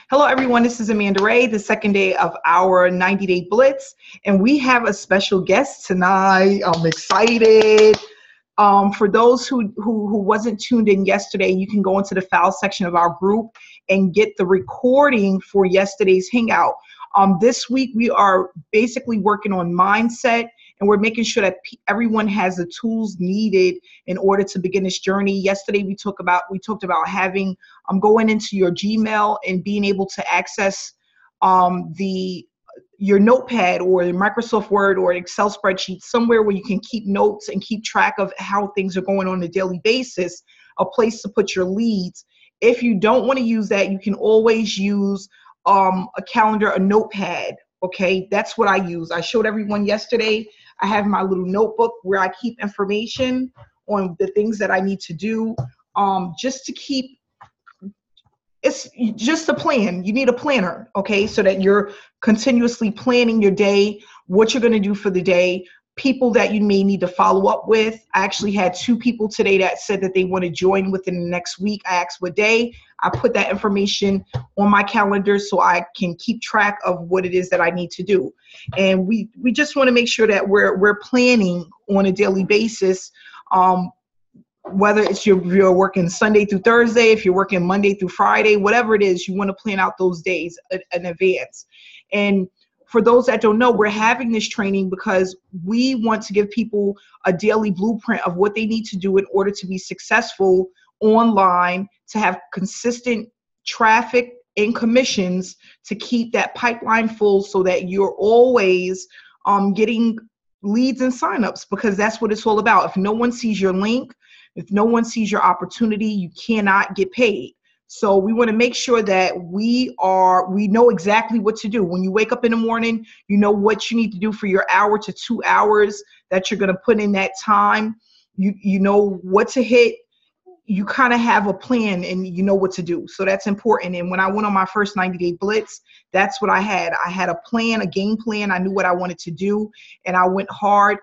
Hello, everyone. This is Amanda Ray, the second day of our 90-day Blitz, and we have a special guest tonight. I'm excited. For those who wasn't tuned in yesterday, you can go into the file section of our group and get the recording for yesterday's hangout. This week, we are basically working on mindset, and we're making sure that everyone has the tools needed in order to begin this journey. Yesterday, we talked about having going into your Gmail and being able to access your notepad or the Microsoft Word or Excel spreadsheet, somewhere where you can keep notes and keep track of how things are going on a daily basis, a place to put your leads. If you don't want to use that, you can always use a calendar, a notepad. Okay, that's what I use. I showed everyone yesterday. I have my little notebook where I keep information on the things that I need to do, just to keep. It's just a plan. You need a planner, okay, so that you're continuously planning your day, what you're going to do for the day, people that you may need to follow up with. I actually had 2 people today that said that they want to join within the next week. I asked what day. I put that information on my calendar so I can keep track of what it is that I need to do. And we just want to make sure that we're planning on a daily basis. Whether it's you're working Sunday through Thursday, if you're working Monday through Friday, whatever it is, you want to plan out those days in advance. And for those that don't know, we're having this training because we want to give people a daily blueprint of what they need to do in order to be successful online, to have consistent traffic and commissions, to keep that pipeline full so that you're always getting leads and signups, because that's what it's all about. If no one sees your link, if no one sees your opportunity, you cannot get paid. So we want to make sure that we know exactly what to do. When you wake up in the morning, you know what you need to do for your hour to 2 hours that you're going to put in that time. You know what to hit. You kind of have a plan and you know what to do. So that's important. And when I went on my first 90-day Blitz, that's what I had. I had a plan, a game plan. I knew what I wanted to do, and I went hard.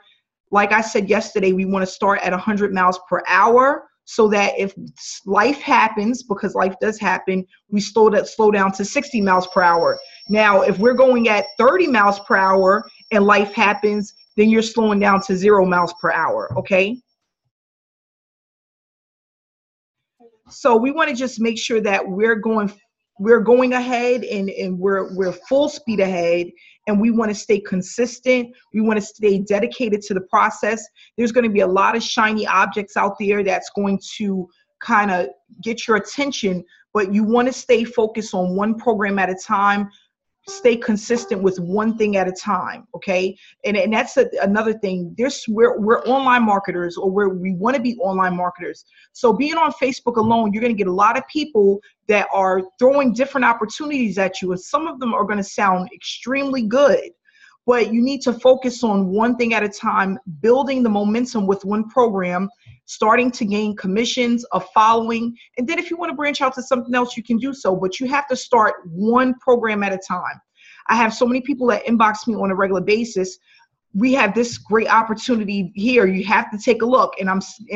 Like I said yesterday, we want to start at 100 miles per hour so that if life happens, because life does happen, we slow down to 60 miles per hour. Now, if we're going at 30 miles per hour and life happens, then you're slowing down to 0 miles per hour, okay? So we want to just make sure that we're going ahead and we're full speed ahead, and we want to stay consistent. We want to stay dedicated to the process. There's going to be a lot of shiny objects out there that's going to kind of get your attention, but you want to stay focused on one program at a time. Stay consistent with one thing at a time, okay? And that's another thing. We're online marketers, or we want to be online marketers. So being on Facebook alone, you're going to get a lot of people that are throwing different opportunities at you, and some of them are going to sound extremely good. But you need to focus on one thing at a time, building the momentum with one program, starting to gain commissions, a following. And then if you want to branch out to something else, you can do so. But you have to start one program at a time. I have so many people that inbox me on a regular basis. We have this great opportunity here. You have to take a look. And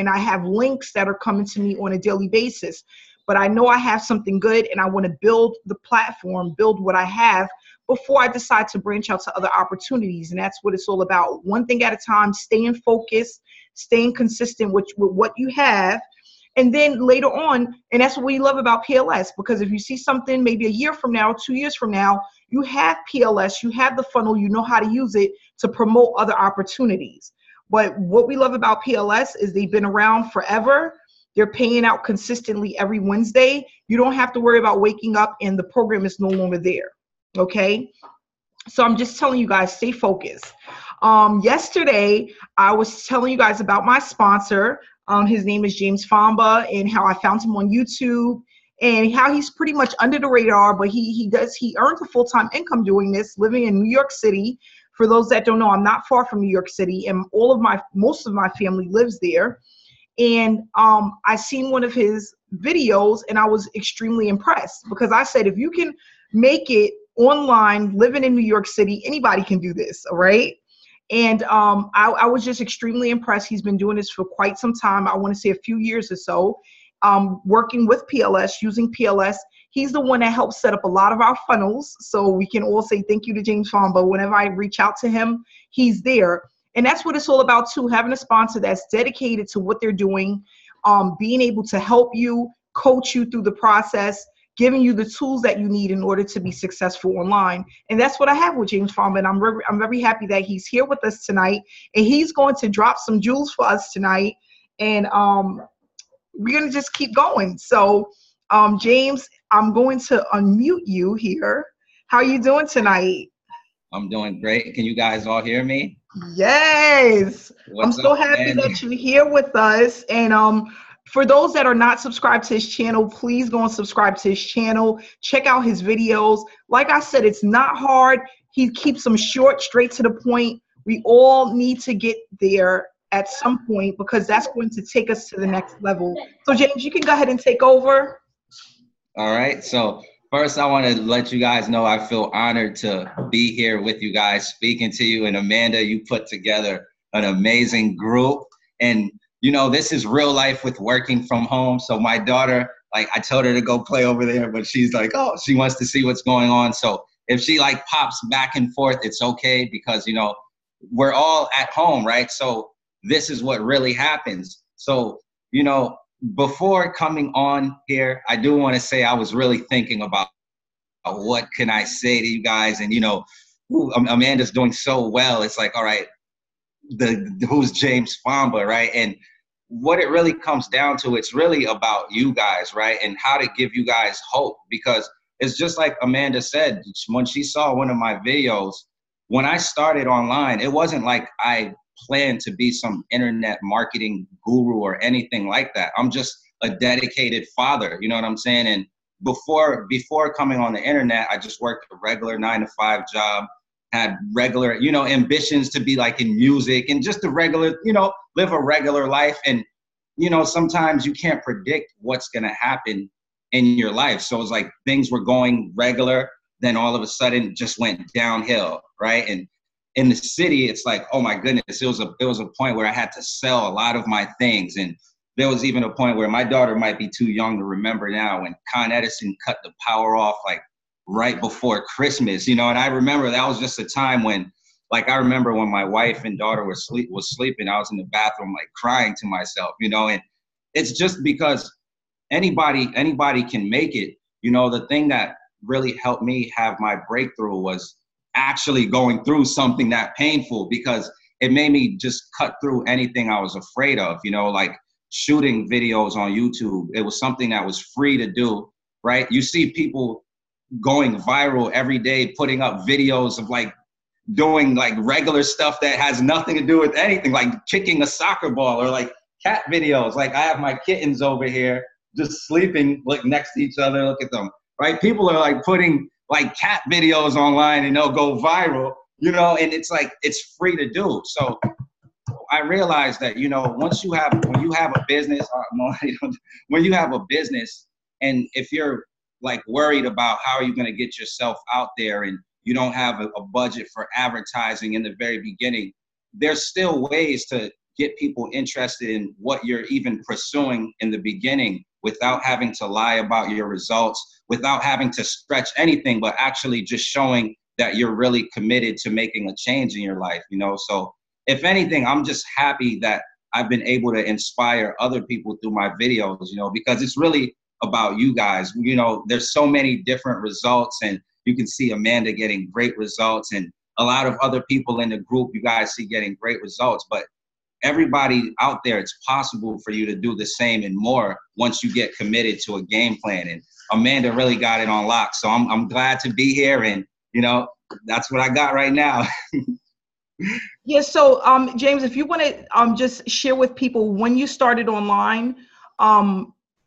I have links that are coming to me on a daily basis. But I know I have something good, and I want to build the platform, build what I have, before I decide to branch out to other opportunities. And that's what it's all about. One thing at a time, staying focused, staying consistent with what you have. And then later on, and that's what we love about PLS, because if you see something maybe a year from now, 2 years from now, you have PLS, you have the funnel, you know how to use it to promote other opportunities. But what we love about PLS is they've been around forever. They're paying out consistently every Wednesday. You don't have to worry about waking up and the program is no longer there. Okay, so I'm just telling you guys, stay focused. Yesterday, I was telling you guys about my sponsor. His name is James Fomba, and how I found him on YouTube, and how he's pretty much under the radar, but he earns a full-time income doing this, living in New York City. For those that don't know, I'm not far from New York City, and most of my family lives there. And I seen one of his videos, and I was extremely impressed, because I said, if you can make it online, living in New York City, anybody can do this, all right? And I was just extremely impressed. He's been doing this for quite some time. I want to say a few years or so, working with PLS, using PLS. He's the one that helps set up a lot of our funnels. So we can all say thank you to James Fomba. Whenever I reach out to him, he's there. And that's what it's all about too, having a sponsor that's dedicated to what they're doing, being able to help you, coach you through the process, giving you the tools that you need in order to be successful online. And that's what I have with James Fomba. And I'm very happy that he's here with us tonight. And he's going to drop some jewels for us tonight. And we're going to just keep going. So, James, I'm going to unmute you here. How are you doing tonight? I'm doing great. Can you guys all hear me? Yes. I'm so happy that you're here with us. And for those that are not subscribed to his channel, please go and subscribe to his channel. Check out his videos. Like I said, it's not hard. He keeps them short, straight to the point. We all need to get there at some point because that's going to take us to the next level. So James, you can go ahead and take over. All right. So first, I want to let you guys know I feel honored to be here with you guys, speaking to you. And Amanda, you put together an amazing group. And, you know, this is real life with working from home. So my daughter, like, I told her to go play over there, but she's like, oh, she wants to see what's going on. So if she like pops back and forth, it's okay because, you know, we're all at home, right? So this is what really happens. So, you know, before coming on here, I do want to say I was really thinking about what can I say to you guys? And, you know, Amanda's doing so well. It's like, all right, who's James Fomba, right? And what it really comes down to, it's really about you guys, right? And how to give you guys hope, because it's just like Amanda said, when she saw one of my videos, when I started online, it wasn't like I planned to be some internet marketing guru or anything like that. I'm just a dedicated father, you know what I'm saying? And before coming on the internet, I just worked a regular 9-to-5 job, had regular, you know, ambitions to be like in music and just a regular, you know, live a regular life. And, you know, sometimes you can't predict what's going to happen in your life. So it's like things were going regular, then all of a sudden just went downhill, right? And in the city, it's like, oh my goodness, it was a point where I had to sell a lot of my things. And there was even a point where my daughter might be too young to remember now when Con Edison cut the power off like right before Christmas, you know. And I remember that was just a time when, like, I remember when my wife and daughter was sleeping, I was in the bathroom like crying to myself, you know. And it's just because anybody can make it. You know, the thing that really helped me have my breakthrough was actually going through something that painful, because it made me just cut through anything I was afraid of, you know, like shooting videos on YouTube. It was something that was free to do, right? You see people going viral every day, putting up videos of like doing like regular stuff that has nothing to do with anything, like kicking a soccer ball, or like cat videos. Like I have my kittens over here just sleeping like next to each other. Look at them, right? People are like putting like cat videos online and they'll go viral, you know, and it's like, it's free to do. So I realized that, you know, when you have a business, when you have a business, and if you're like worried about how are you going to get yourself out there and you don't have a budget for advertising in the very beginning, there's still ways to get people interested in what you're even pursuing in the beginning without having to lie about your results, without having to stretch anything, but actually just showing that you're really committed to making a change in your life, you know? So if anything, I'm just happy that I've been able to inspire other people through my videos, you know, because it's really about you guys. You know, there's so many different results, and you can see Amanda getting great results, and a lot of other people in the group you guys see getting great results. But everybody out there, it's possible for you to do the same and more once you get committed to a game plan. And Amanda really got it on lock. So I'm glad to be here, and, you know, that's what I got right now. Yeah, so James, if you want to just share with people when you started online,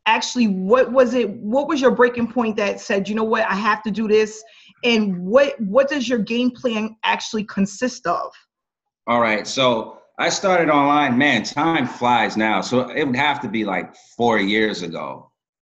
actually, what was your breaking point that said, you know what, I have to do this? And what does your game plan actually consist of? All right, so I started online, man, time flies now. So it would have to be like 4 years ago,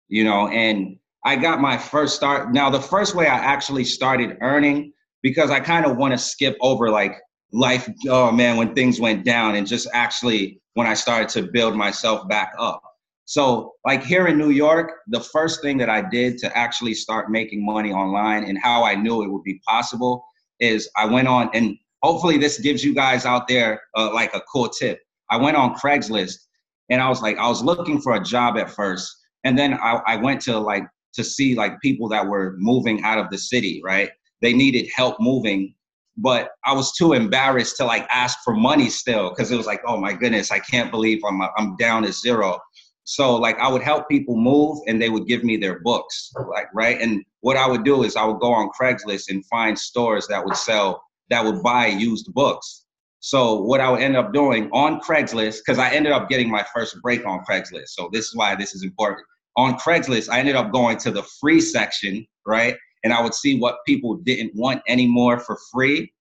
you know, and I got my first start. Now, the first way I actually started earning, because I kind of want to skip over like life, oh man, when things went down, and just actually when I started to build myself back up. So like here in New York, the first thing that I did to actually start making money online and how I knew it would be possible is I went on, and hopefully this gives you guys out there like a cool tip. I went on Craigslist and I was looking for a job at first. And then I went to see like people that were moving out of the city, right? They needed help moving, but I was too embarrassed to like ask for money still, because it was like, oh my goodness, I can't believe I'm down to zero. So like I would help people move and they would give me their books, like, right? And what I would do is I would go on Craigslist and find stores that would buy used books. So what I would end up doing on Craigslist, because I ended up getting my first break on Craigslist. So this is why this is important. On Craigslist, I ended up going to the free section, right? And I would see what people didn't want anymore for free.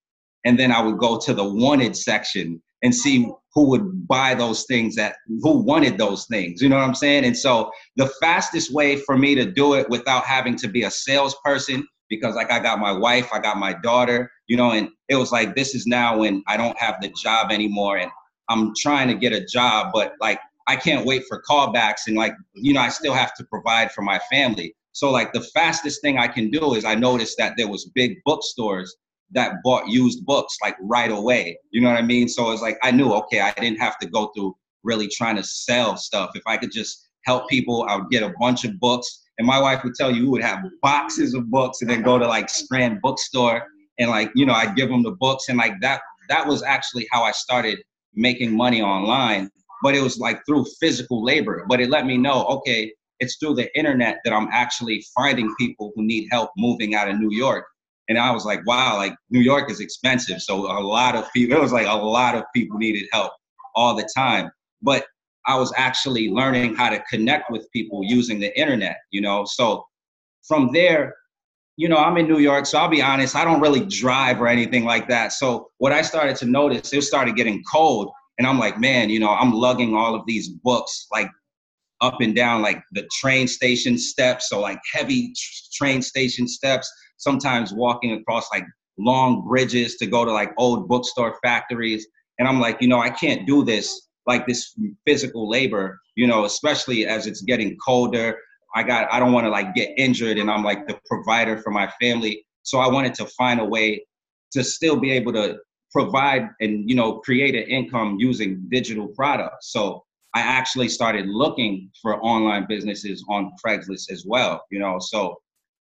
And then I would go to the wanted section and see who would buy those things, who wanted those things. You know what I'm saying? And so the fastest way for me to do it without having to be a salesperson, because like I got my wife, I got my daughter, you know, and it was like, this is now when I don't have the job anymore and I'm trying to get a job, but like, I can't wait for callbacks and like, you know, I still have to provide for my family. So like the fastest thing I can do is I noticed that there was big bookstores that bought used books like right away. You know what I mean? So it's like, I knew, okay, I didn't have to go through really trying to sell stuff. If I could just help people, I would get a bunch of books. And my wife would tell you, we would have boxes of books and then go to like Strand Bookstore and like, you know, I'd give them the books. And like that was actually how I started making money online. But it was like through physical labor. But it let me know, okay, it's through the internet that I'm actually finding people who need help moving out of New York. And I was like, wow, like New York is expensive. So a lot of people, it was like a lot of people needed help all the time. But I was actually learning how to connect with people using the internet, you know? So from there, you know, I'm in New York, so I'll be honest, I don't really drive or anything like that. So what I started to notice, it started getting cold. And I'm like, man, you know, I'm lugging all of these books like up and down like the train station steps. So like heavy train station steps, sometimes walking across like long bridges to go to like old bookstore factories. And I'm like, you know, I can't do this, like this physical labor, you know, especially as it's getting colder. I don't want to like get injured and I'm like the provider for my family. So I wanted to find a way to still be able to provide and, you know, create an income using digital products. So I actually started looking for online businesses on Craigslist as well, you know. So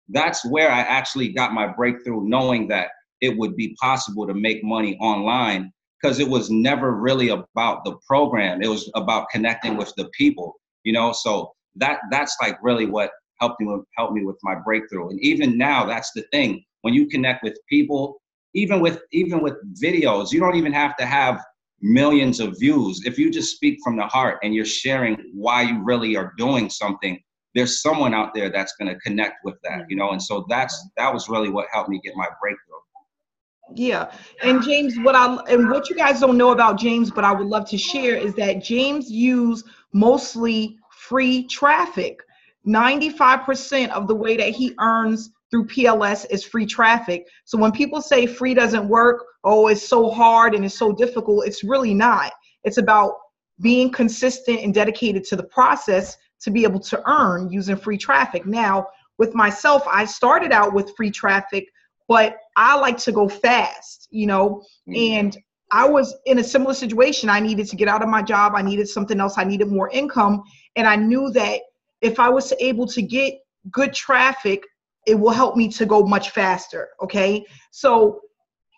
that's where I actually got my breakthrough, knowing that it would be possible to make money online, because it was never really about the program. It was about connecting with the people, you know. So that's like really what helped me with my breakthrough. And even now, that's the thing. When you connect with people, even with videos, you don't even have to have millions of views. If you just speak from the heart and you're sharing why you really are doing something, there's someone out there that's going to connect with that, you know. And so that was really what helped me get my breakthrough. Yeah. And James, what you guys don't know about James, but I would love to share, is that James used mostly free traffic. 95% of the way that he earns through PLS is free traffic. So when people say free doesn't work, oh, it's so hard and it's so difficult, it's really not. It's about being consistent and dedicated to the process to be able to earn using free traffic. Now, with myself, I started out with free traffic, but I like to go fast, you know, and I was in a similar situation. I needed to get out of my job. I needed something else. I needed more income. And I knew that if I was able to get good traffic, it will help me to go much faster. Okay. So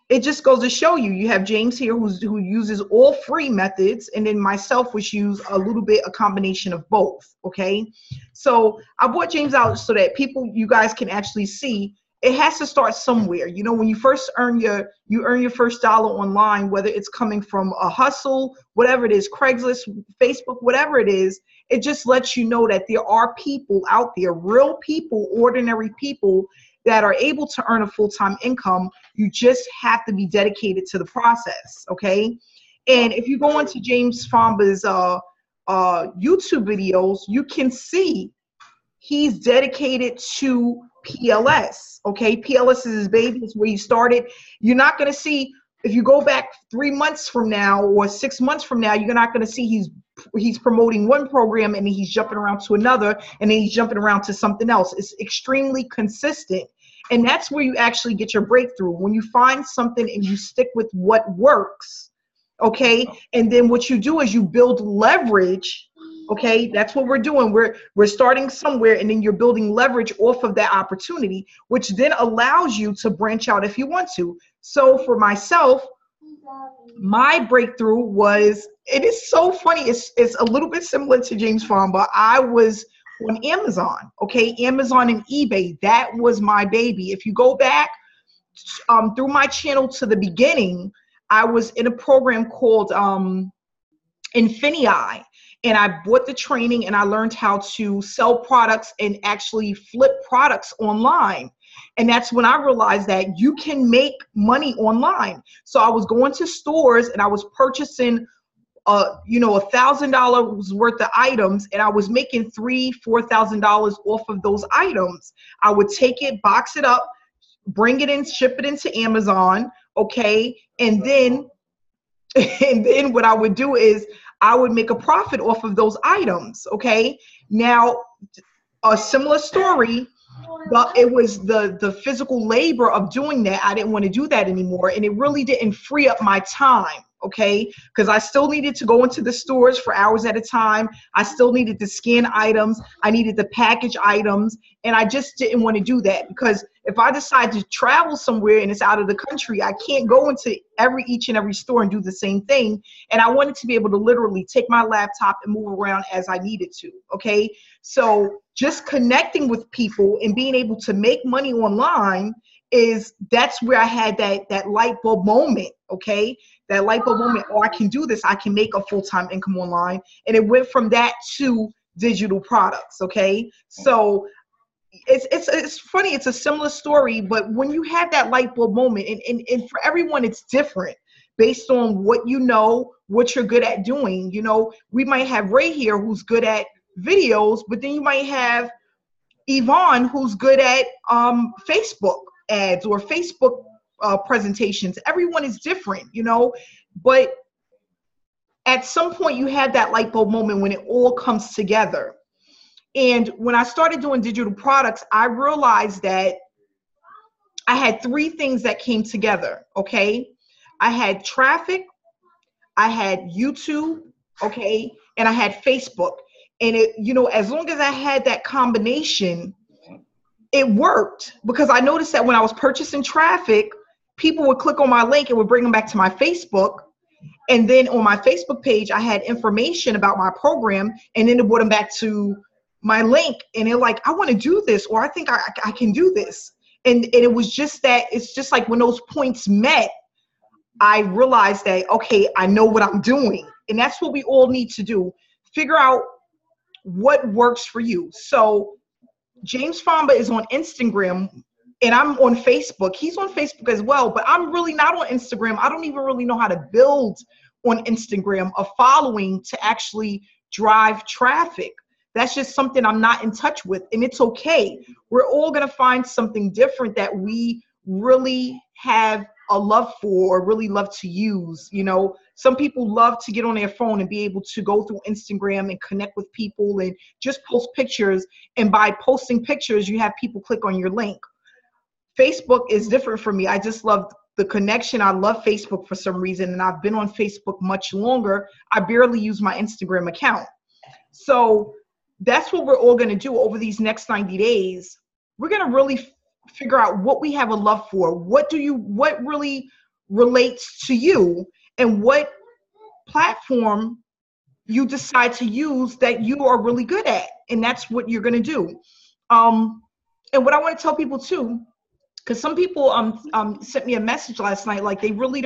it just goes to show you, you have James here who uses all free methods, and then myself, which use a little bit, a combination of both. Okay. So I brought James out so that you guys can actually see it has to start somewhere. You know, when you first earn your first dollar online, whether it's coming from a hustle, whatever it is, Craigslist, Facebook, whatever it is, it just lets you know that there are people out there, real people, ordinary people that are able to earn a full-time income. You just have to be dedicated to the process, okay? And if you go into James Fomba's YouTube videos, you can see he's dedicated to PLS, okay? PLS is his baby. It's where he started. You're not going to see, if you go back 3 months from now or 6 months from now, you're not going to see he's he's promoting one program and then he's jumping around to another, and then he's jumping around to something else. It's extremely consistent. And that's where you actually get your breakthrough. When you find something and you stick with what works, okay? And then what you do is you build leverage, okay? That's what we're doing. We're starting somewhere, and then you're building leverage off of that opportunity, which then allows you to branch out if you want to. So for myself, my breakthrough was, it is so funny. It's a little bit similar to James Fomba. I was on Amazon, okay? Amazon and eBay, that was my baby. If you go back through my channel to the beginning, I was in a program called Infinii, and I bought the training and I learned how to sell products and actually flip products online. And that's when I realized that you can make money online. So I was going to stores and I was purchasing $1,000 worth of items, and I was making $3,000-$4,000 off of those items. I would take it, box it up, bring it in, ship it into Amazon, okay? And then what I would do is I would make a profit off of those items, okay? Now, a similar story, but it was the physical labor of doing that. I didn't want to do that anymore, and it really didn't free up my time, okay? Because I still needed to go into the stores for hours at a time. I still needed to scan items. I needed to package items, and I just didn't want to do that, because if I decide to travel somewhere and it's out of the country, I can't go into each and every store and do the same thing. And I wanted to be able to literally take my laptop and move around as I needed to, okay? So just connecting with people and being able to make money online that's where I had that light bulb moment, okay? That light bulb moment, oh, I can do this. I can make a full-time income online. And it went from that to digital products, okay? So it's funny, it's a similar story, but when you have that light bulb moment, and for everyone it's different based on what you know, what you're good at doing. You know, we might have Ray here who's good at videos, but then you might have Yvonne who's good at Facebook ads or Facebook presentations. Everyone is different, you know, but at some point you have that light bulb moment when it all comes together. And when I started doing digital products, I realized that I had three things that came together, okay? I had traffic, I had YouTube, okay? And I had Facebook. And it, you know, as long as I had that combination, it worked, because I noticed that when I was purchasing traffic, people would click on my link and would bring them back to my Facebook. And then on my Facebook page, I had information about my program, and then it brought them back to my link, and they're like, I want to do this, or I think I can do this. And it was just that, it's just like when those points met, I realized that, okay, I know what I'm doing. And that's what we all need to do. Figure out what works for you. So James Fomba is on Instagram, and I'm on Facebook. He's on Facebook as well, but I'm really not on Instagram. I don't even really know how to build on Instagram a following to actually drive traffic. That's just something I'm not in touch with, and it's okay. We're all going to find something different that we really have a love for or really love to use. You know, some people love to get on their phone and be able to go through Instagram and connect with people and just post pictures. And by posting pictures, you have people click on your link. Facebook is different for me. I just love the connection. I love Facebook for some reason, and I've been on Facebook much longer. I barely use my Instagram account. So that's what we're all going to do over these next 90 days. We're going to really figure out what we have a love for. What really relates to you, and what platform you decide to use that you are really good at. And that's what you're going to do. And what I want to tell people too, because some people sent me a message last night, like they really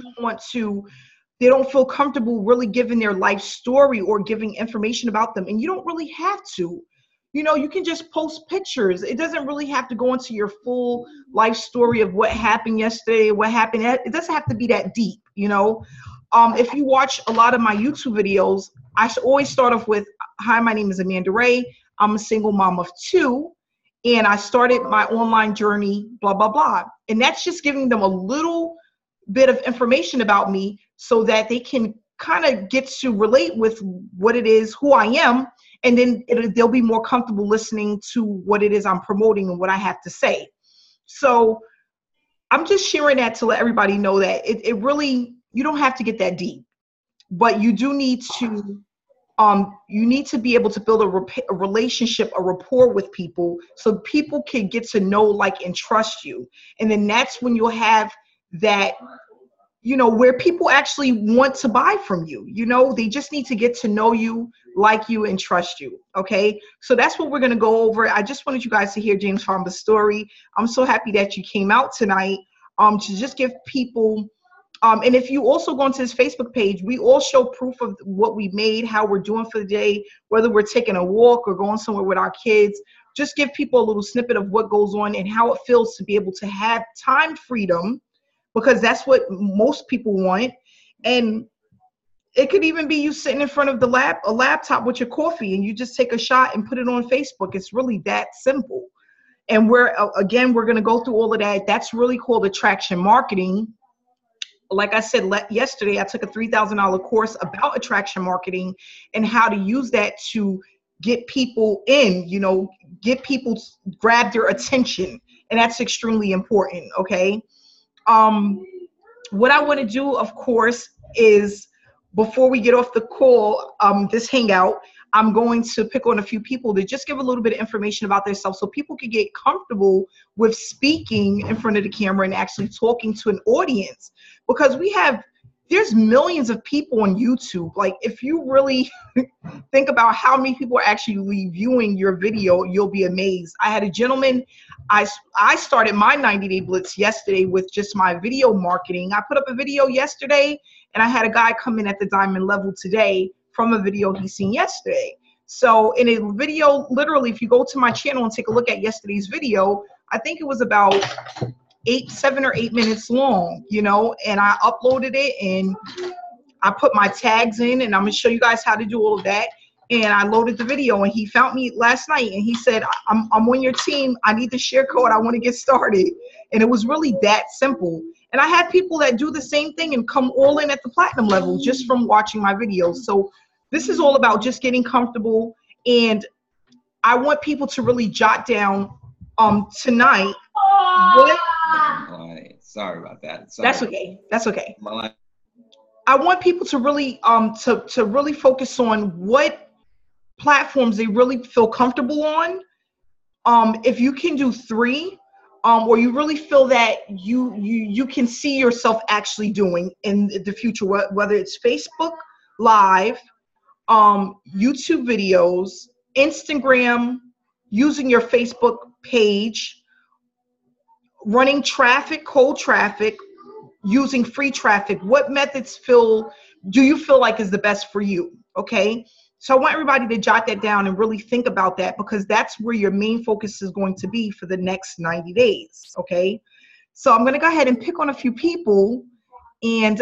they don't feel comfortable really giving their life story or giving information about them. And you don't really have to. You know, you can just post pictures. It doesn't really have to go into your full life story of what happened yesterday, what happened. It doesn't have to be that deep, you know. If you watch a lot of my YouTube videos, I should always start off with, hi, my name is Amanda Ray. I'm a single mom of 2. And I started my online journey, blah, blah, blah. And that's just giving them a little bit of information about me so that they can kind of get to relate with what it is, who I am, and then they'll be more comfortable listening to what it is I'm promoting and what I have to say. So I'm just sharing that to let everybody know that it really, you don't have to get that deep, but you do need to, you need to be able to build a relationship, a rapport with people, so people can get to know, like, and trust you. And then that's when you'll have that, you know, where people actually want to buy from you. You know, they just need to get to know you, like you, and trust you. Okay, so that's what we're going to go over. I just wanted you guys to hear James Fomba's story. I'm so happy that you came out tonight, to just give people, and if you also go into his Facebook page, we all show proof of what we made, how we're doing for the day, whether we're taking a walk or going somewhere with our kids. Just give people a little snippet of what goes on and how it feels to be able to have time freedom, because that's what most people want. And it could even be you sitting in front of a laptop with your coffee, and you just take a shot and put it on Facebook. It's really that simple. And we're going to go through all of that. That's really called attraction marketing. Like I said yesterday, I took a $3,000 course about attraction marketing and how to use that to get people in, you know, grab their attention. And that's extremely important. Okay. What I want to do, of course, is before we get off the call, this hangout, I'm going to pick on a few people to just give a little bit of information about themselves so people can get comfortable with speaking in front of the camera and actually talking to an audience. Because there's millions of people on YouTube. Like, if you really think about how many people are actually viewing your video, you'll be amazed. I had a gentleman, I started my 90-day blitz yesterday with just my video marketing. I put up a video yesterday, and I had a guy come in at the diamond level today from a video he seen yesterday. So in a video, literally, if you go to my channel and take a look at yesterday's video, I think it was about 7 or 8 minutes long, you know, and I uploaded it and I put my tags in, and I'm gonna show you guys how to do all of that. And I loaded the video, and he found me last night, and he said, I'm on your team. I need the share code. I want to get started. And it was really that simple. And I had people that do the same thing and come all in at the platinum level just from watching my videos. So this is all about just getting comfortable. And I want people to really jot down tonight. Sorry about that. Sorry. That's okay. That's okay. I want people to really to really focus on what platforms they really feel comfortable on. If you can do 3, or you really feel that you can see yourself actually doing in the future, whether it's Facebook Live, YouTube videos, Instagram, using your Facebook page, running traffic, cold traffic, using free traffic. What methods do you feel like is the best for you? Okay. So I want everybody to jot that down and really think about that, because that's where your main focus is going to be for the next 90 days. Okay. So I'm going to go ahead and pick on a few people, and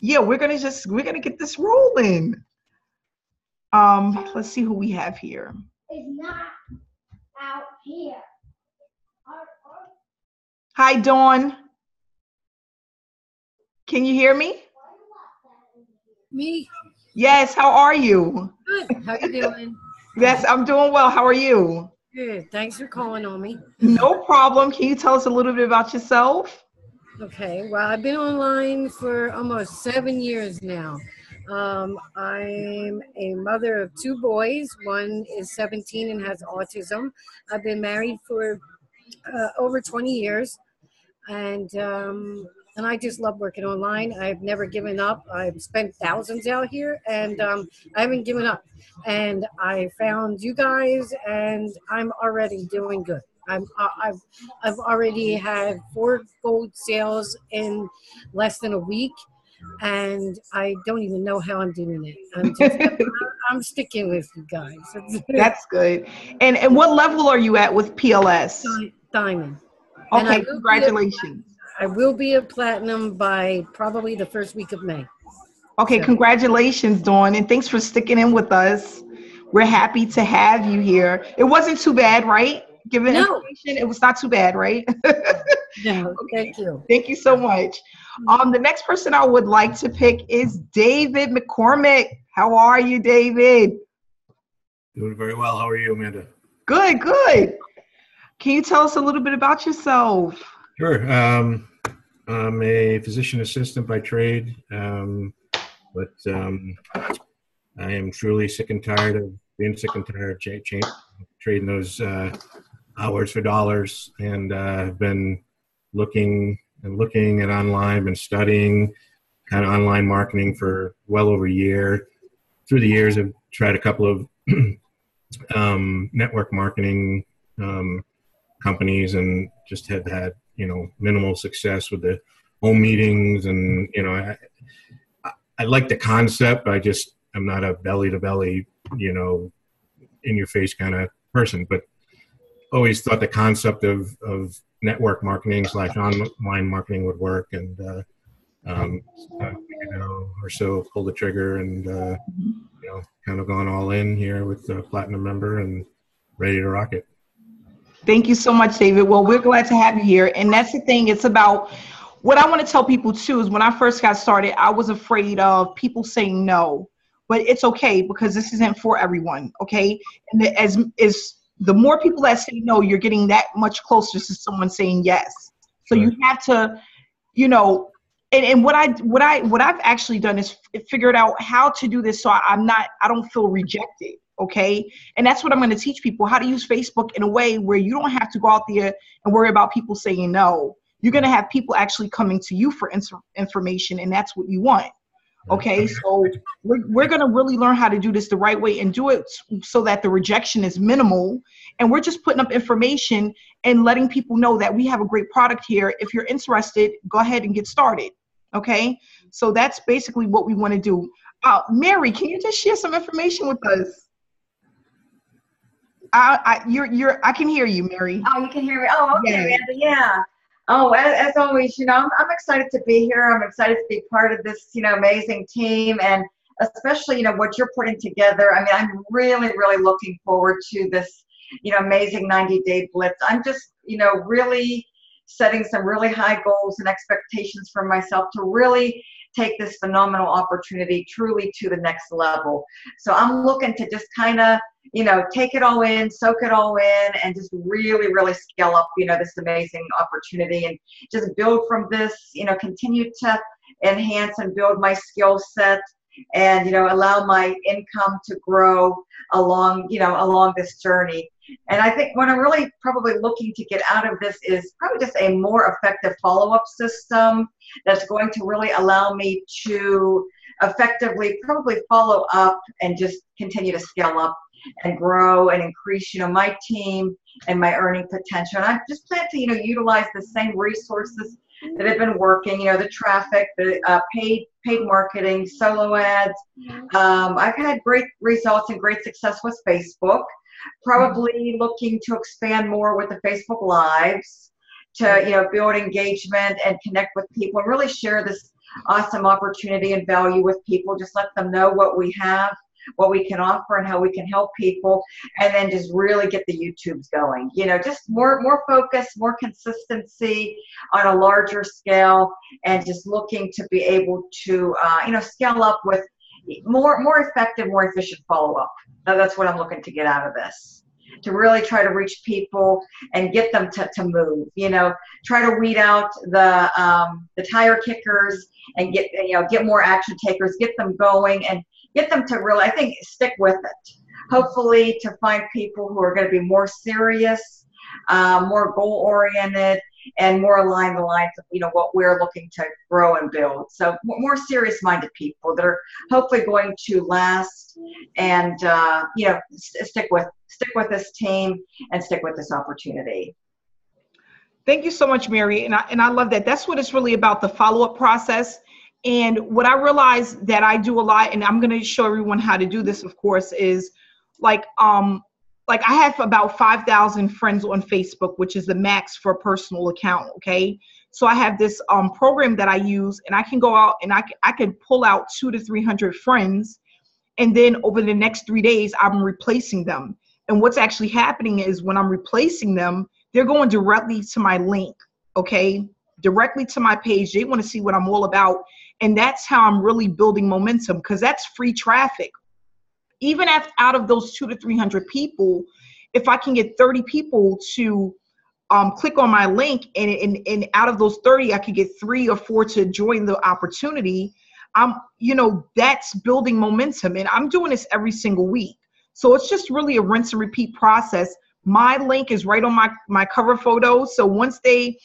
yeah, we're going to get this rolling. Let's see who we have here. It's not out here. Hi, Dawn. Can you hear me? Me? Yes, how are you? Good. How you doing? Yes, I'm doing well. How are you? Good. Thanks for calling on me. No problem. Can you tell us a little bit about yourself? Okay. Well, I've been online for almost 7 years now. I'm a mother of 2 boys. One is 17 and has autism. I've been married for over 20 years, and I just love working online. I've never given up. I've spent thousands out here, and I haven't given up. And I found you guys, and I'm already doing good. I've already had 4 gold sales in less than a week, and I don't even know how I'm doing it. I'm sticking with you guys. That's good. And what level are you at with PLS? Diamond. Okay, congratulations. I will be a platinum by probably the first week of May. Okay, so congratulations, Dawn, and thanks for sticking in with us. We're happy to have you here. It wasn't too bad, right? giving No. information? It was not too bad, right? No, Okay. thank you. Thank you so much. The next person I would like to pick is David McCormick. How are you, David? Doing very well. How are you, Amanda? Good, good. Can you tell us a little bit about yourself? Sure. I'm a physician assistant by trade, but I am truly sick and tired of being sick and tired of trading those hours for dollars, and I've been looking at online, been studying kind of online marketing for well over a year. Through the years, I've tried a couple of network marketing companies, and just had minimal success with the home meetings. And I like the concept. I'm not a belly to belly, in your face kind of person, but always thought the concept of network marketing / online marketing would work. And or so pulled the trigger, and kind of gone all in here with the platinum member and ready to rock it. Thank you so much, David. Well, we're glad to have you here. And that's the thing. It's about what I want to tell people too is when I first got started, I was afraid of people saying no, but it's okay because this isn't for everyone. Okay. And the more people that say no, you're getting that much closer to someone saying yes. So Right. You have to, and what I've actually done is figured out how to do this so I don't feel rejected. Okay. And that's what I'm going to teach people, how to use Facebook in a way where you don't have to go out there and worry about people saying no. You're going to have people actually coming to you for information, and that's what you want. Okay. So we're going to really learn how to do this the right way and do it so that the rejection is minimal. And we're just putting up information and letting people know that we have a great product here. If you're interested, go ahead and get started. Okay. So that's basically what we want to do. Mary, can you just share some information with us? I can hear you, Mary. Oh, you can hear me. Oh, okay, Yeah. Amanda. Yeah. Oh, as always, I'm excited to be here. I'm excited to be part of this, amazing team, and especially, what you're putting together. I mean, I'm really, really looking forward to this, amazing 90-day Blitz. I'm just, really setting some really high goals and expectations for myself to really take this phenomenal opportunity truly to the next level. So I'm looking to just kind of, take it all in, soak it all in, and just really, really scale up, this amazing opportunity, and just build from this, continue to enhance and build my skill set, and, allow my income to grow along this journey. And I think what I'm really probably looking to get out of this is probably just a more effective follow-up system that's going to really allow me to effectively probably follow up and just continue to scale up and grow and increase, my team and my earning potential. And I just plan to, utilize the same resources that have been working, the traffic, the paid marketing, solo ads. I've had great results and great success with Facebook. Probably looking to expand more with the Facebook Lives to, build engagement and connect with people and really share this awesome opportunity and value with people. Just let them know what we have, what we can offer, and how we can help people, and then just really get the YouTubes going. Just more focus, more consistency on a larger scale, and just looking to be able to, scale up with more effective, more efficient follow-up. That's what I'm looking to get out of this, to really try to reach people and get them to move, try to weed out the tire kickers and get more action takers, get them going, and get them to really, I think, stick with it. Hopefully to find people who are going to be more serious, more goal-oriented, and more along the lines of, what we're looking to grow and build. So more serious-minded people that are hopefully going to last and, stick with this team and stick with this opportunity. Thank you so much, Mary. And I love that. That's what it's really about, the follow-up process. And what I realized that I do a lot, and I'm going to show everyone how to do this, of course, is like I have about 5,000 friends on Facebook, which is the max for a personal account. Okay. So I have this program that I use, and I can go out and I can pull out 200 to 300 friends. And then over the next 3 days, I'm replacing them. And what's actually happening is when I'm replacing them, they're going directly to my link, okay? Directly to my page. They want to see what I'm all about. And that's how I'm really building momentum, because that's free traffic. Even out of those 200 to 300 people, if I can get 30 people to click on my link, and out of those 30, I could get 3 or 4 to join the opportunity, that's building momentum. And I'm doing this every single week. So it's just really a rinse and repeat process. My link is right on my cover photo. So once they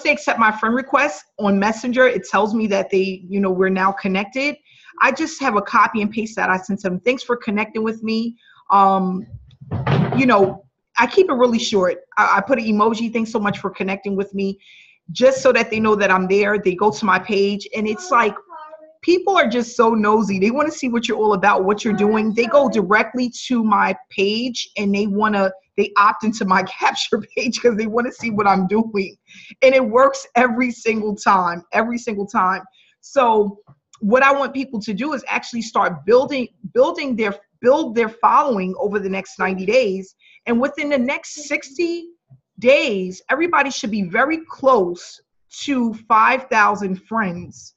accept my friend request on Messenger, it tells me that we're now connected. I just have a copy and paste that I sent them. Thanks for connecting with me. I keep it really short. I put an emoji, thanks so much for connecting with me, just so that they know that I'm there. They go to my page, and it's like, people are just so nosy. They want to see what you're all about, what you're doing. They go directly to my page, and they opt into my capture page because they want to see what I'm doing. And it works every single time. So what I want people to do is actually start build their following over the next 90 days. And within the next 60 days, everybody should be very close to 5,000 friends,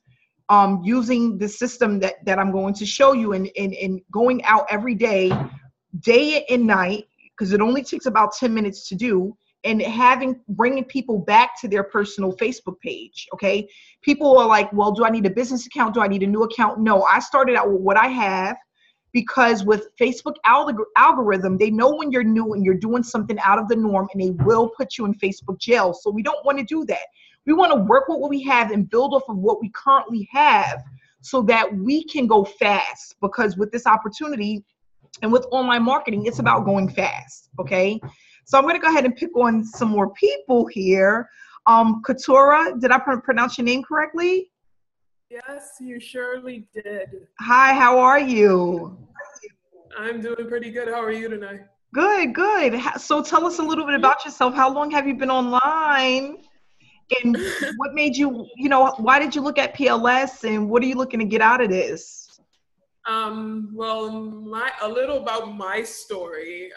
using the system that I'm going to show you, and going out every day and night, because it only takes about 10 minutes to do, and bringing people back to their personal Facebook page. Okay. People are like, well, do I need a business account? Do I need a new account? No, I started out with what I have, because with Facebook algorithm, they know when you're new and you're doing something out of the norm, and they will put you in Facebook jail. So we don't want to do that. We want to work with what we have and build off of what we currently have, so that we can go fast, because with this opportunity and with online marketing, it's about going fast. Okay. So I'm going to go ahead and pick on some more people here. Katura, did I pronounce your name correctly? Yes, you surely did. Hi, how are you? I'm doing pretty good. How are you tonight? Good. So tell us a little bit about yourself. How long have you been online? And what made you, why did you look at PLS, and what are you looking to get out of this? Well, a little about my story.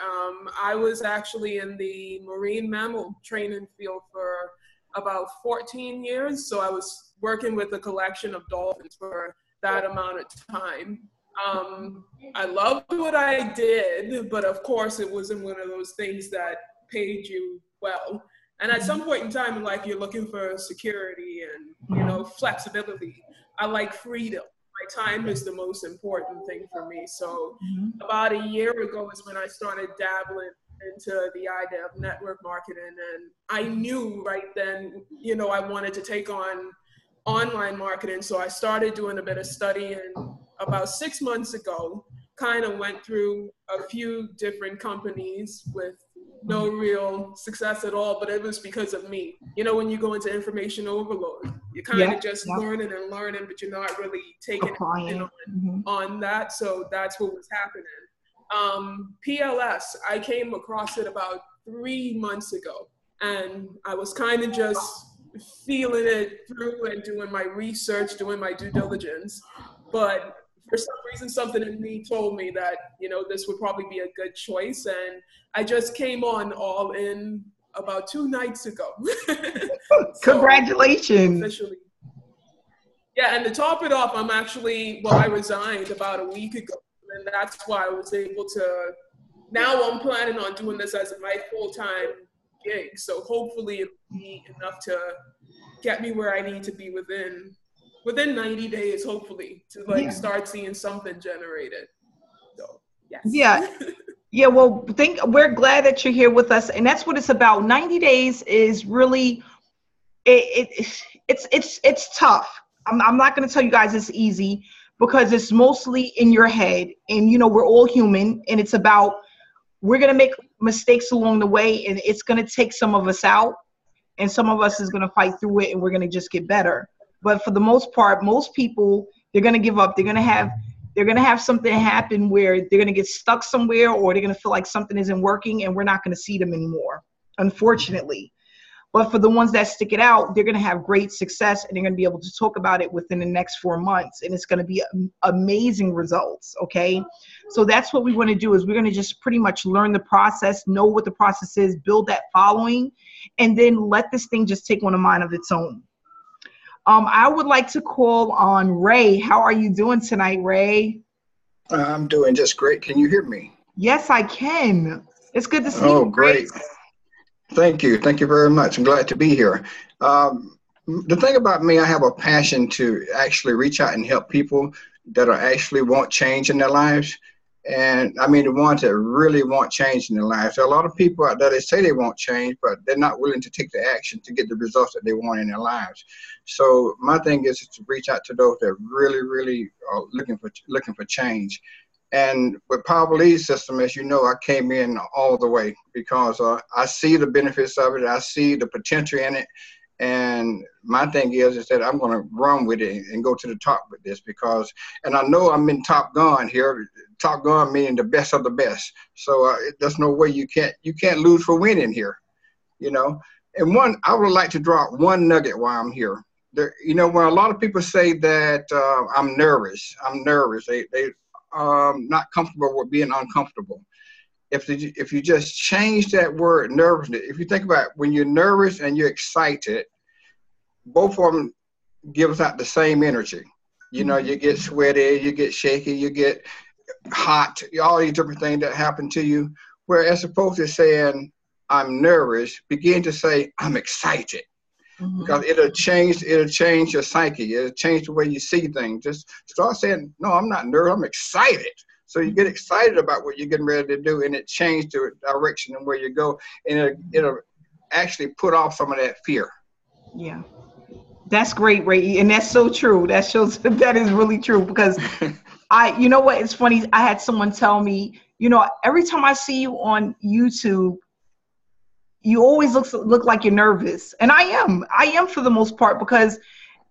I was actually in the marine mammal training field for about 14 years. So I was working with a collection of dolphins for that amount of time. I loved what I did, but of course it wasn't one of those things that paid you well. And at some point in time, like, you're looking for security and, flexibility. I like freedom. My time is the most important thing for me. So about a year ago is when I started dabbling into the idea of network marketing. And I knew right then, I wanted to take on online marketing. So I started doing a bit of studying about 6 months ago, kind of went through a few different companies with no real success at all, but it was because of me. When you go into information overload, you're kind of just learning and learning, but you're not really taking it on that. So that's what was happening. PLS, I came across it about 3 months ago, and I was kind of just feeling it through and doing my research, doing my due diligence. But for some reason, something in me told me that, this would probably be a good choice. And I just came on all in about 2 nights ago. Congratulations. Officially. Yeah, and to top it off, I resigned about a week ago. And that's why I was able to, now I'm planning on doing this as my full-time gig. So hopefully it'll be enough to get me where I need to be within 90 days, hopefully, to start seeing something generated. So, yes. Yeah. Well, we're glad that you're here with us, and that's what it's about. 90 days is really, it's tough. I'm not going to tell you guys it's easy, because it's mostly in your head, and we're all human, and it's about, we're going to make mistakes along the way, and it's going to take some of us out, and some of us is going to fight through it, and we're going to just get better. But for the most part, most people, they're going to give up. They're going to have something happen where they're going to get stuck somewhere, or they're going to feel like something isn't working, and we're not going to see them anymore, unfortunately. But for the ones that stick it out, they're going to have great success, and they're going to be able to talk about it within the next 4 months. And it's going to be amazing results. Okay. So that's what we want to do, is we're going to just pretty much learn the process, know what the process is, build that following, and then let this thing just take on a mind of its own. I would like to call on Ray. How are you doing tonight, Ray? I'm doing just great. Can you hear me? Yes, I can. It's good to see you. Oh, great. Thank you. Thank you very much. I'm glad to be here. The thing about me, I have a passion to actually reach out and help people that are actually want change in their lives. And I mean, the ones that really want change in their lives. There are a lot of people out there that say they want change, but they're not willing to take the action to get the results that they want in their lives. So my thing is to reach out to those that really, really are looking for change. And with Power Lead System, as you know, I came in all the way because I see the benefits of it. I see the potential in it. And my thing is that I'm going to run with it and go to the top with this because, and I know I'm in Top Gun here. Top Gun meaning the best of the best. So there's no way you can't lose for winning here, you know. And I would like to draw one nugget while I'm here. There, you know, when a lot of people say that I'm nervous, they not comfortable with being uncomfortable. If you just change that word nervousness, if you think about when you're nervous and you're excited, both of them give us out the same energy. You know, you get sweaty, you get shaky, you get hot, all these different things that happen to you. Where as opposed to saying, I'm nervous, begin to say, I'm excited. Because it'll change your psyche. It'll change the way you see things. Just start saying, no, I'm not nervous, I'm excited. So you get excited about what you're getting ready to do, and it changes the direction and where you go, and it'll actually put off some of that fear. Yeah, that's great, Ray, and that's so true. That shows that is really true because you know what? It's funny. I had someone tell me, you know, every time I see you on YouTube, you always look like you're nervous, and I am for the most part because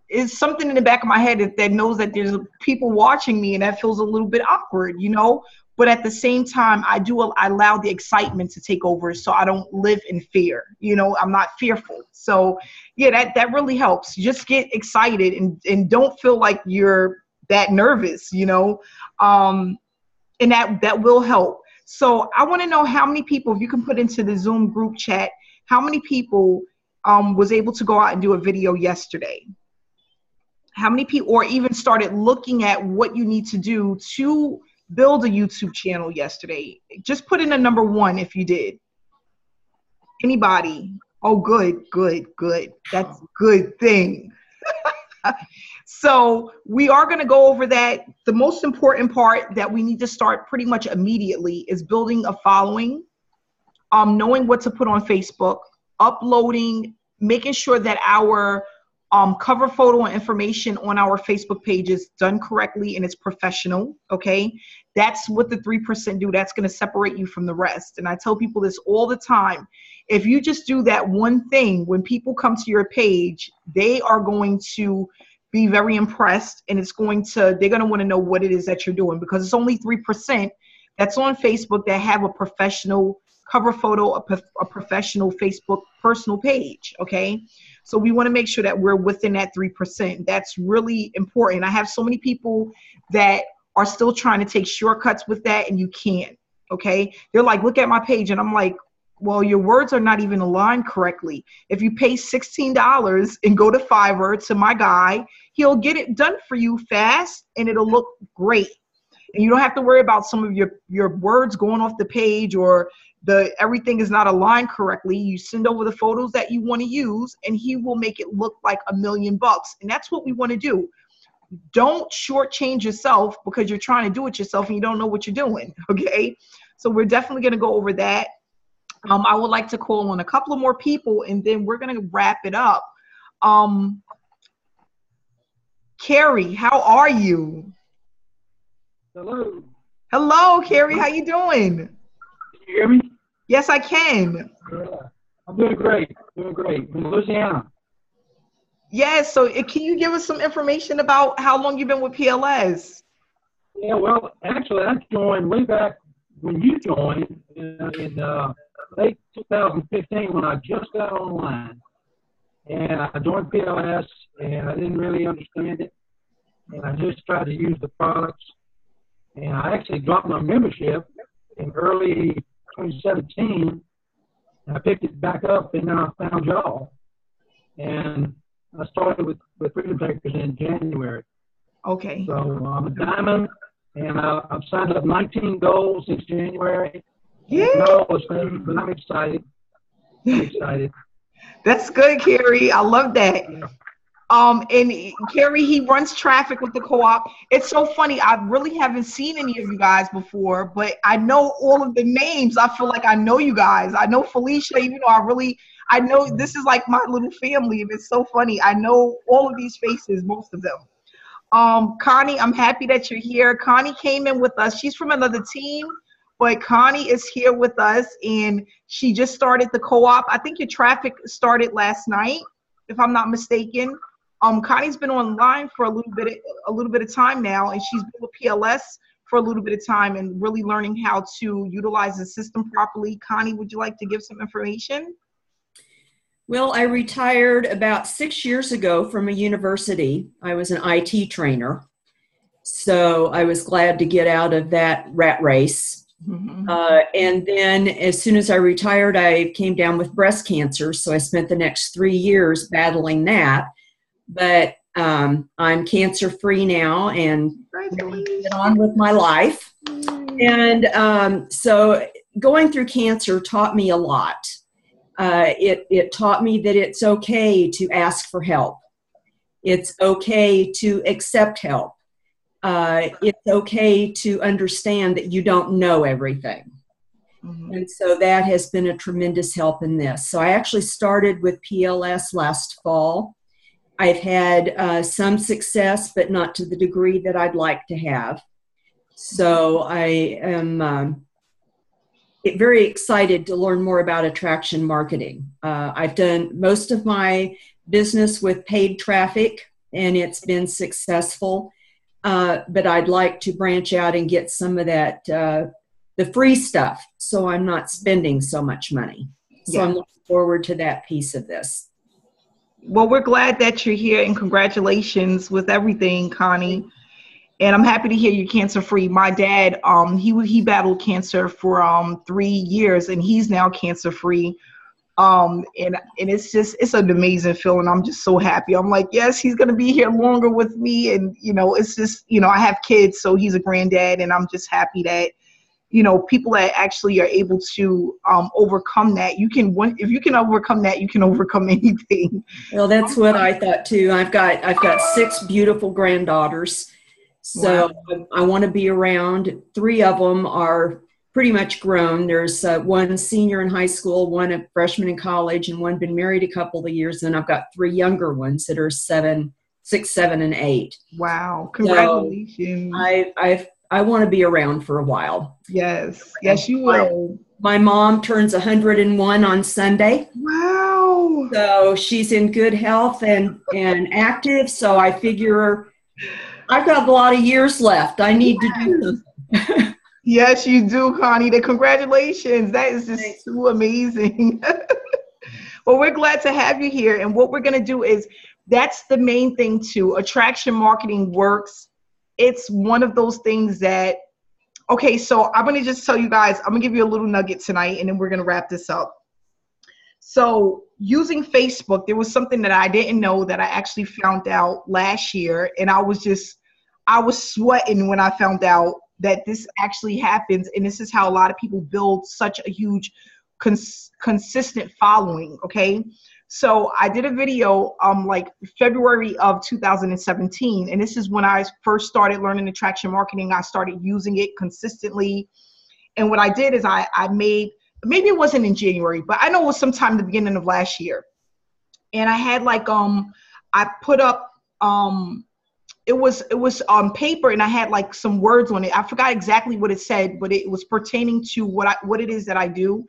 it's something in the back of my head that knows that there's people watching me, and that feels a little bit awkward, you know. But at the same time, I allow the excitement to take over, so I don't live in fear. You know, I'm not fearful. So yeah, that really helps. Just get excited and don't feel like you're that nervous, you know, and that will help. So I want to know how many people, if you can put into the Zoom group chat, how many people was able to go out and do a video yesterday? How many people, or even started looking at what you need to do to build a YouTube channel yesterday? Just put in a number 1 if you did. Anybody? Oh, good. That's a good thing. So we are going to go over that. The most important part that we need to start pretty much immediately is building a following, knowing what to put on Facebook, uploading, making sure that our cover photo and information on our Facebook page is done correctly and it's professional. Okay. That's what the 3% do. That's going to separate you from the rest. And I tell people this all the time. If you just do that one thing, when people come to your page, they are going to be very impressed, and they're going to want to know what it is that you're doing, because it's only 3% that's on Facebook that have a professional cover photo, a professional Facebook personal page. Okay. So we want to make sure that we're within that 3%. That's really important. I have so many people that are still trying to take shortcuts with that, and you can't. Okay. They're like, look at my page. And I'm like, well, your words are not even aligned correctly. If you pay $16 and go to Fiverr to my guy, he'll get it done for you fast, and it'll look great. And you don't have to worry about some of your words going off the page, or everything is not aligned correctly. You send over the photos that you want to use, and he will make it look like $1 million. And that's what we want to do. Don't shortchange yourself because you're trying to do it yourself and you don't know what you're doing. Okay. So we're definitely going to go over that. I would like to call on a couple of more people, and then we're going to wrap it up. Carrie, how are you? Hello. Hello, Carrie. How you doing? Can you hear me? Yes, I can. I'm doing great. From Louisiana. Yes. So can you give us some information about how long you've been with PLS? Yeah, well, actually, I joined way back when you joined in late 2015 when I just got online. and I joined PLS, and I didn't really understand it, and I just tried to use the products, and I actually dropped my membership in early 2017, and I picked it back up, and then I found y'all, and I started with Freedom Takers in January. Okay. So I'm a diamond, and I've signed up 19 goals since January. Yeah. But I'm excited. That's good, Kerry. I love that. And Kerry, he runs traffic with the co-op. It's so funny. I really haven't seen any of you guys before, but I know all of the names. I feel like I know you guys. I know Felicia, even though I know this is like my little family, and it's so funny. I know all of these faces, most of them. Connie, I'm happy that you're here. Connie came in with us. She's from another team, but Connie is here with us, and she just started the co-op. I think your traffic started last night, if I'm not mistaken. Connie's been online for a little bit of time now, and she's been with PLS for a little bit of time and really learning how to utilize the system properly. Connie, would you like to give some information? Well, I retired about 6 years ago from a university. I was an IT trainer, so I was glad to get out of that rat race. Mm-hmm. And then as soon as I retired, I came down with breast cancer, so I spent the next 3 years battling that. But I'm cancer-free now and get on with my life. And so going through cancer taught me a lot. It taught me that it's okay to ask for help. It's okay to accept help. It's okay to understand that you don't know everything. Mm-hmm. And so that has been a tremendous help in this. So I actually started with PLS last fall. I've had some success, but not to the degree that I'd like to have. So I am very excited to learn more about attraction marketing. I've done most of my business with paid traffic, and it's been successful. But I'd like to branch out and get some of that, the free stuff, so I'm not spending so much money. So I'm looking forward to that piece of this. Well, we're glad that you're here, and congratulations with everything, Connie. And I'm happy to hear you're cancer-free. My dad, he battled cancer for 3 years, and he's now cancer-free. And it's an amazing feeling. I'm just so happy. I'm like, yes, he's going to be here longer with me. And, it's just, I have kids, so he's a granddad, and I'm just happy that, people that actually are able to overcome that. If you can overcome that, you can overcome anything. Well, that's what I thought too. I've got 6 beautiful granddaughters. So wow. I want to be around. 3 of them are pretty much grown. There's one senior in high school, one a freshman in college, and one been married a couple of years. And I've got 3 younger ones that are 6, 7, and 8. Wow! Congratulations. So I want to be around for a while. Yes, you will. My mom turns 101 on Sunday. Wow! So she's in good health and active. So I figure I've got a lot of years left. I need to do something. Yes, you do, Connie. Congratulations. That is just so amazing. Well, we're glad to have you here. And what we're going to do is, that's the main thing too. Attraction marketing works. It's one of those things that, okay, so I'm going to just tell you guys, I'm going to give you a little nugget tonight, and then we're going to wrap this up. So using Facebook, there was something that I didn't know that I actually found out last year. And I was sweating when I found out that this actually happens. And this is how a lot of people build such a huge consistent following. Okay. So I did a video like February of 2017. And this is when I first started learning attraction marketing. I started using it consistently. And what I did is I made, maybe it wasn't in January, but I know it was sometime in the beginning of last year. And I had like, I put up, it was on paper, and I had like some words on it. I forgot exactly what it said, but it was pertaining to what it is that I do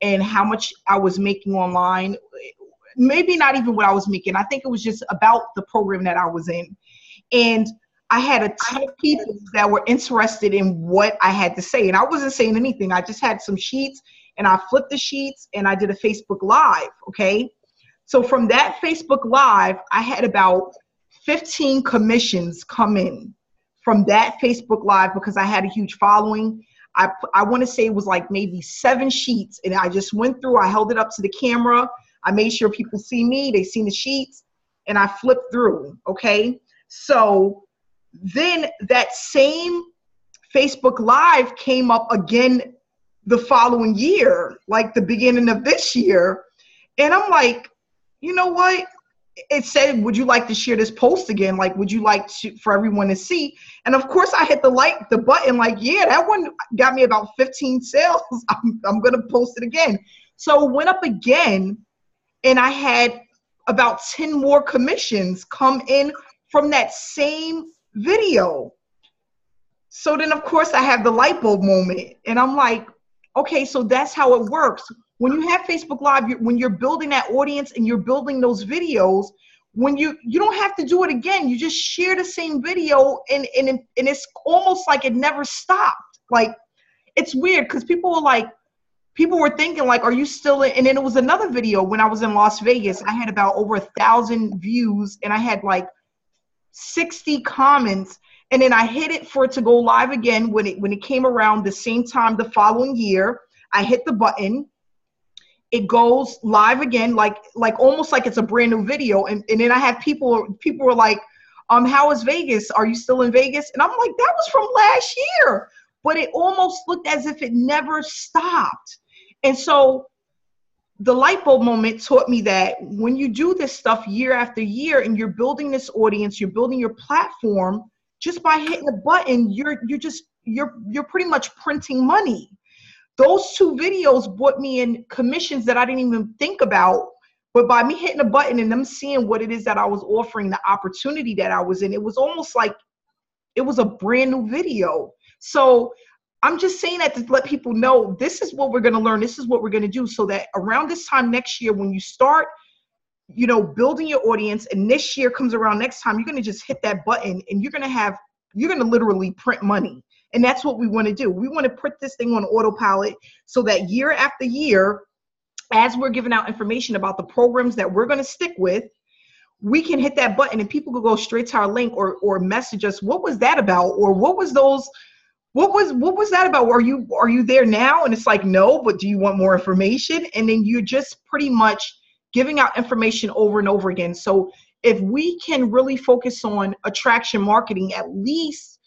and how much I was making online. Maybe not even what I was making. I think it was just about the program that I was in. And I had a ton of people that were interested in what I had to say. And I wasn't saying anything. I just had some sheets, and I flipped the sheets, and I did a Facebook Live, okay? So from that Facebook Live, I had about 15 commissions come in from that Facebook Live because I had a huge following. I want to say it was like maybe 7 sheets, and I just went through, I held it up to the camera. I made sure people see me, they seen the sheets, and I flipped through, okay? So then that same Facebook Live came up again the following year, like the beginning of this year. And I'm like, you know what? It said, would you like to share this post again? Like, would you like for everyone to see? And of course I hit the button, like, yeah, that one got me about 15 sales. I'm going to post it again. So it went up again, and I had about 10 more commissions come in from that same video. So then of course I have the light bulb moment, and I'm like, okay, so that's how it works. When you have Facebook Live, when you're building that audience and you're building those videos, when you don't have to do it again. You just share the same video, and it's almost like it never stopped. Like, it's weird because people were thinking like, are you still in? And then it was another video when I was in Las Vegas. I had about over 1,000 views, and I had like 60 comments. And then I hit it for it to go live again when it came around the same time the following year. I hit the button. It goes live again, like almost like it's a brand new video. And then I have people were like, how is Vegas? Are you still in Vegas? And I'm like, that was from last year. But it almost looked as if it never stopped. And so the light bulb moment taught me that when you do this stuff year after year and you're building this audience, you're building your platform, just by hitting the button, you're pretty much printing money. Those 2 videos brought me in commissions that I didn't even think about, but by me hitting a button and them seeing what it is that I was offering, the opportunity that I was in, it was almost like it was a brand new video. So I'm just saying that to let people know this is what we're going to learn. This is what we're going to do, so that around this time next year, when you start, building your audience, and this year comes around next time, you're going to just hit that button and you're going to literally print money. And that's what we want to do. We want to put this thing on autopilot so that year after year, as we're giving out information about the programs that we're going to stick with, we can hit that button and people could go straight to our link or message us. What was that about? Or what was that about? Are you there now? And it's like, no, but do you want more information? And then you're just pretty much giving out information over and over again. So if we can really focus on attraction marketing at least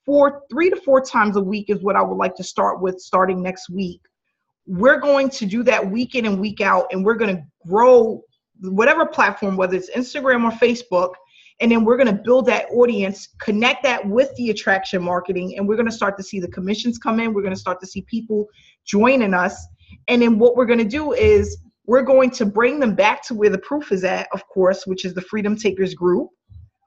3 to 4 times a week is what I would like to start with starting next week. We're going to do that week in and week out, and we're going to grow whatever platform, whether it's Instagram or Facebook, and then we're going to build that audience, connect that with the attraction marketing, and we're going to start to see the commissions come in. We're going to start to see people joining us. And then what we're going to do is we're going to bring them back to where the proof is at, of course, which is the Freedom Takers group,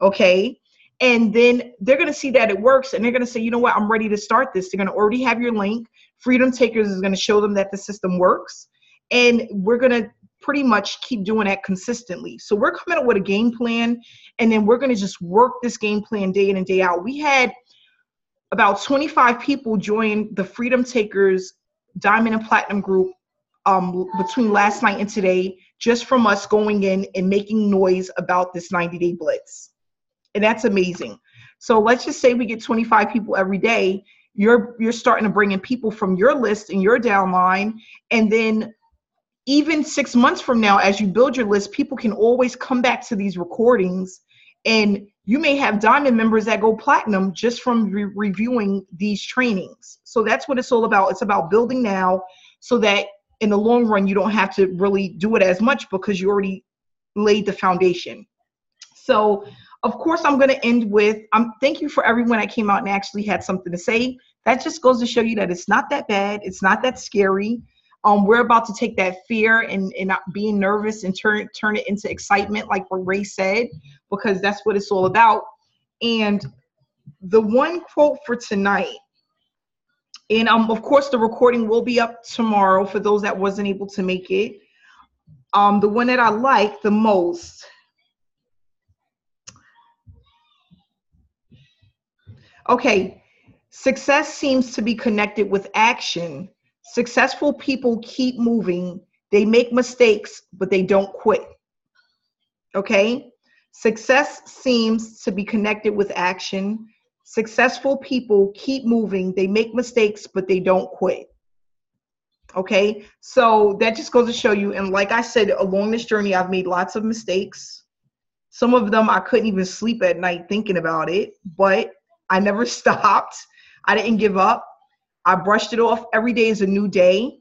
okay? And then they're going to see that it works, and they're going to say, you know what, I'm ready to start this. They're going to already have your link. Freedom Takers is going to show them that the system works, and we're going to pretty much keep doing that consistently. So we're coming up with a game plan, and then we're going to just work this game plan day in and day out. We had about 25 people join the Freedom Takers Diamond and Platinum group between last night and today, just from us going in and making noise about this 90-day blitz. And that's amazing. So let's just say we get 25 people every day. You're starting to bring in people from your list and your downline. And then even 6 months from now, as you build your list, people can always come back to these recordings. And you may have diamond members that go platinum just from reviewing these trainings. So that's what it's all about. It's about building now so that in the long run, you don't have to really do it as much because you already laid the foundation. So of course, I'm going to end with thank you for everyone that came out and actually had something to say. That just goes to show you that it's not that bad. It's not that scary. We're about to take that fear and being nervous and turn it into excitement, like what Ray said, because that's what it's all about. And the one quote for tonight, and of course, the recording will be up tomorrow for those that wasn't able to make it. The one that I like the most. Okay, success seems to be connected with action. Successful people keep moving. They make mistakes, but they don't quit. Okay? Success seems to be connected with action. Successful people keep moving. They make mistakes, but they don't quit. Okay? So that just goes to show you. And like I said, along this journey, I've made lots of mistakes. Some of them I couldn't even sleep at night thinking about it, but I never stopped. I didn't give up. I brushed it off. Every day is a new day.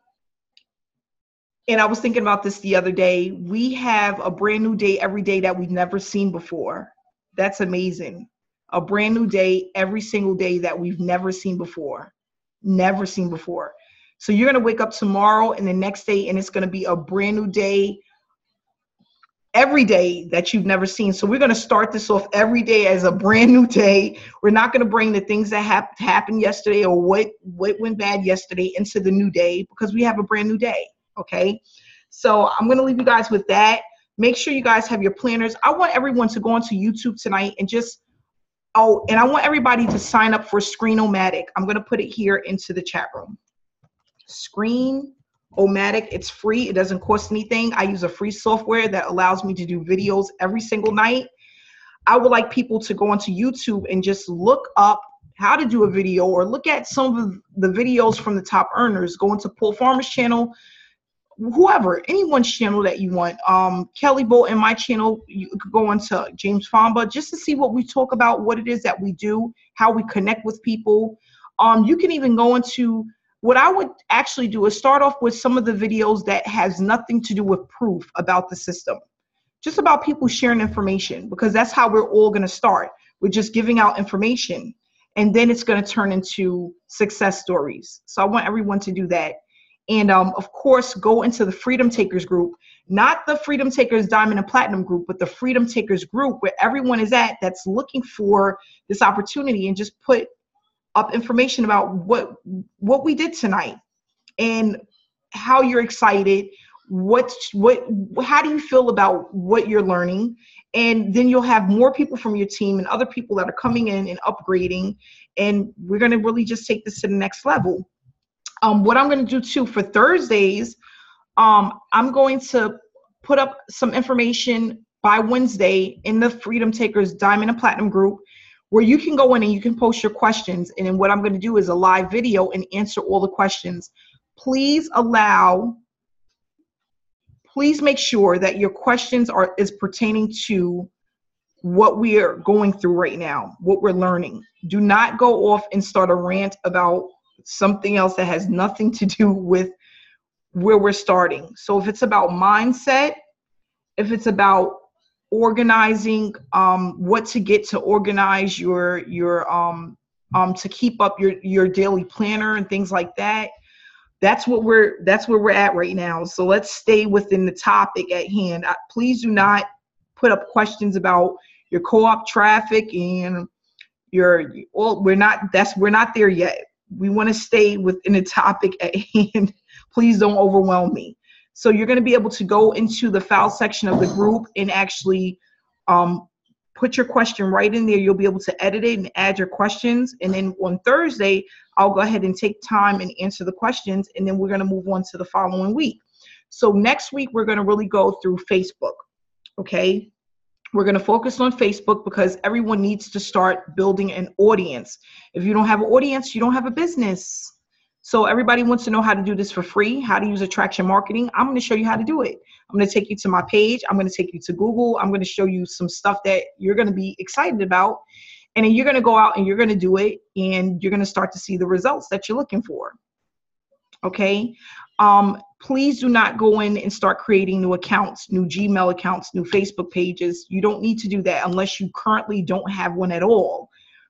And I was thinking about this the other day. We have a brand new day every day that we've never seen before. That's amazing. A brand new day every single day that we've never seen before. Never seen before. So you're going to wake up tomorrow and the next day, and it's going to be a brand new day every day that you've never seen. So we're going to start this off every day as a brand new day. We're not going to bring the things that happened yesterday or what went bad yesterday into the new day, because we have a brand new day. Okay, so I'm going to leave you guys with that. Make sure you guys have your planners. I want everyone to go onto YouTube tonight and just, and I want everybody to sign up for Screen-O-Matic. I'm going to put it here into the chat room. Screen-O-Matic. It's free. It doesn't cost anything. I use a free software that allows me to do videos every single night. I would like people to go onto YouTube and just look up how to do a video, or look at some of the videos from the top earners. Go into Paul Farmer's channel, whoever, anyone's channel that you want. Kelly Bolton, my channel, you could go into James Fomba just to see what we talk about, what it is that we do, how we connect with people. You can even go into, what I would actually do is start off with some of the videos that has nothing to do with proof about the system, just about people sharing information, because that's how we're all going to start. We're just giving out information, and then it's going to turn into success stories. So I want everyone to do that. And of course, go into the Freedom Takers group, not the Freedom Takers Diamond and Platinum group, but the Freedom Takers group, where everyone is at that's looking for this opportunity, and just put up information about what we did tonight and how you're excited. How do you feel about what you're learning? And then you'll have more people from your team and other people that are coming in and upgrading. And we're going to really just take this to the next level. What I'm going to do too for Thursdays, I'm going to put up some information by Wednesday in the Freedom Takers Diamond and Platinum group, where you can go in and you can post your questions. And then what I'm going to do is a live video and answer all the questions. Please make sure that your questions is pertaining to what we are going through right now, what we're learning. Do not go off and start a rant about something else that has nothing to do with where we're starting. So if it's about mindset, if it's about organizing, what to get to organize your to keep up your daily planner and things like that, that's where we're at right now. So let's stay within the topic at hand. Please do not put up questions about your co-op traffic and we're not there yet. We want to stay within the topic at hand. Please don't overwhelm me. So you're going to be able to go into the file section of the group and actually put your question right in there. You'll be able to edit it and add your questions. And then on Thursday, I'll go ahead and take time and answer the questions. And then we're going to move on to the following week. So next week, we're going to really go through Facebook. Okay. We're going to focus on Facebook because everyone needs to start building an audience. If you don't have an audience, you don't have a business. So everybody wants to know how to do this for free, how to use attraction marketing. I'm going to show you how to do it. I'm going to take you to my page. I'm going to take you to Google. I'm going to show you some stuff that you're going to be excited about. And then you're going to go out and you're going to do it. And you're going to start to see the results that you're looking for. Okay. Please do not go in and start creating new accounts, new Gmail accounts, new Facebook pages. You don't need to do that unless you currently don't have one at all.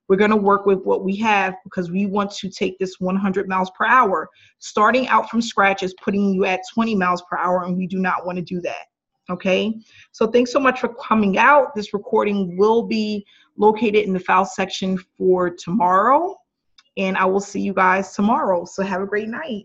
We're going to work with what we have because we want to take this 100 miles per hour. Starting out from scratch is putting you at 20 miles per hour, and we do not want to do that. Okay. So thanks so much for coming out. This recording will be located in the file section for tomorrow, and I will see you guys tomorrow. So have a great night.